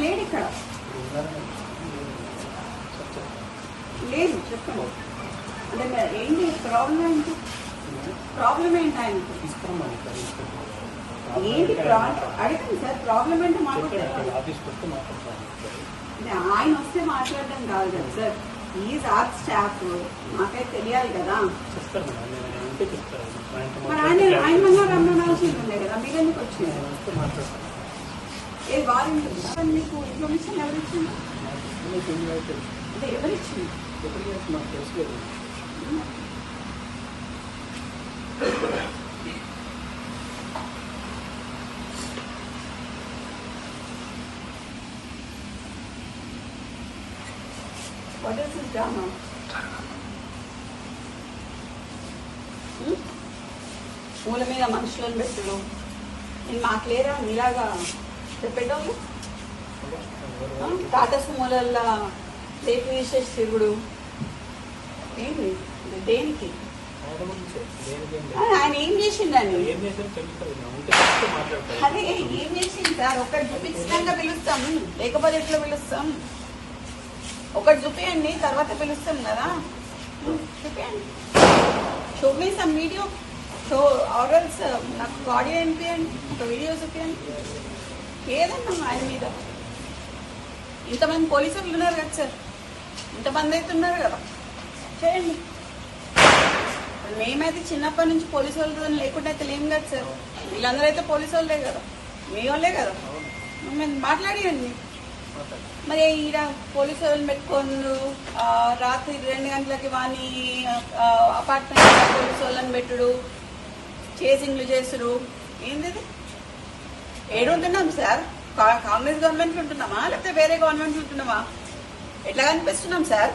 లేడు ఇక్కడ, లేదు. చెప్పండి అంటే ఏంటి ప్రాబ్లం? ఏంటి ప్రాబ్లం? ఏంటి ఆయనకు ఏంటి అడగండి సార్, ప్రాబ్లం ఏంటో మాట్లాడారు. ఆయన వస్తే మాట్లాడడం కాదు కదా సార్, ఈజ్ ఆర్ట్ స్టాఫ్, మాకైతే తెలియాలి కదా. మరి ఆయన మన రమ్మనాల్సింది ఉండే కదా, మీరు ఎందుకు వచ్చింది? ఏ వారంటీ మీకు ఇన్ఫర్మేషన్ ఎవరిచ్చింది? అంటే ఎవరిచ్చింది? What is this drama? మూల మీద మనుషులను పెట్టుడు, నేను మాకు లేరా మీలాగా చెప్పేటోళ్ళు? టాటా సుమోలల్లా సేపు విశేష తిరుగుడు ఏంటి? దేనికి? ఆయన ఏం చేసిండని? అదే ఏం చేసింది సార్? ఒకటి చూపించినాక పిలుస్తాం, లేకపోతే ఎట్లా పిలుస్తాం? ఒకటి చూపించండి, తర్వాత పిలుస్తాం కదా. చూపించండి, show me some video, show orders నాకు ఆడియో వినిపించండి, ఒక వీడియో చూపించండి ఏదన్నా ఆయన మీద. ఇంతమంది పోలీసులు ఉన్నారు కదా సార్, ఇంతమంది అయితే ఉన్నారు కదా, చేయండి. మేమైతే చిన్నప్పటి నుంచి పోలీసు వాళ్ళతో లేకుండా అయితే లేం కదా సార్. వీళ్ళందరూ అయితే పోలీసు వాళ్ళే కదా, మీ వాళ్ళే కదా. మేము మాట్లాడియండి. మరి ఈడ పోలీసు వాళ్ళని పెట్టుకోండు, రాత్రి 2 గంటలకి వాని అపార్ట్మెంట్ పోలీసు వాళ్ళని పెట్టుడు, చేసింగ్లు చేసుడు, ఏంది? ఏడుంటున్నాం సార్? కాంగ్రెస్ గవర్నమెంట్ ఉంటున్నామా లేకపోతే వేరే గవర్నమెంట్ ఉంటున్నామా? ఎట్లా కనిపిస్తున్నాం సార్?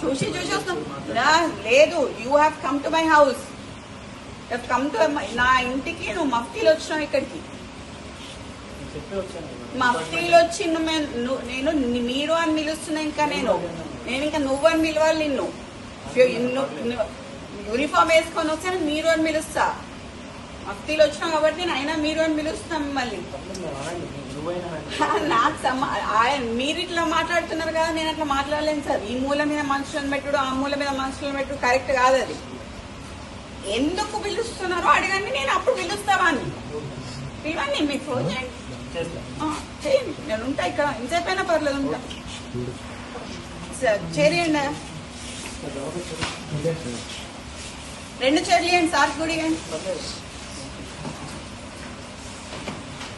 చూసి వస్తాం లేదు. You have come to my house, come to నా ఇంటికి. నువ్వు మఫ్తీలు వచ్చినావు ఇక్కడికి, మఫ్తీలు వచ్చి నేను మీరు అని పిలుస్తున్నా. ఇంకా నేను ఇంకా నువ్వు అని పిలవాలి. నిన్ను యూనిఫామ్ వేసుకొని వస్తే మీరు అని పిలుస్తా. మఫ్తీలు వచ్చినావు కాబట్టి నేను అయినా మీరు అని పిలుస్తున్నా మిమ్మల్ని. నాకు మీరు ఇట్లా మాట్లాడుతున్నారు కదా, నేను అట్లా మాట్లాడలేను సార్. ఈ మూల మీద మనుషులను పెట్టుడు, ఆ మూల మీద మనుషులను పెట్టుడు కరెక్ట్ కాదు. అది ఎందుకు పిలుస్తున్నారో అడగండి, నేను అప్పుడు పిలుస్తావా అని. పిలవండి, మీకు ఫోన్ చేయండి, చేయండి. నేను ఉంటా ఇక్కడ, ఇంతసేపైనా పర్లేదు, ఉంటా. చేయండి, 2 చైర్లు ఇవ్వండి సార్, గుడి ఇవ్వండి.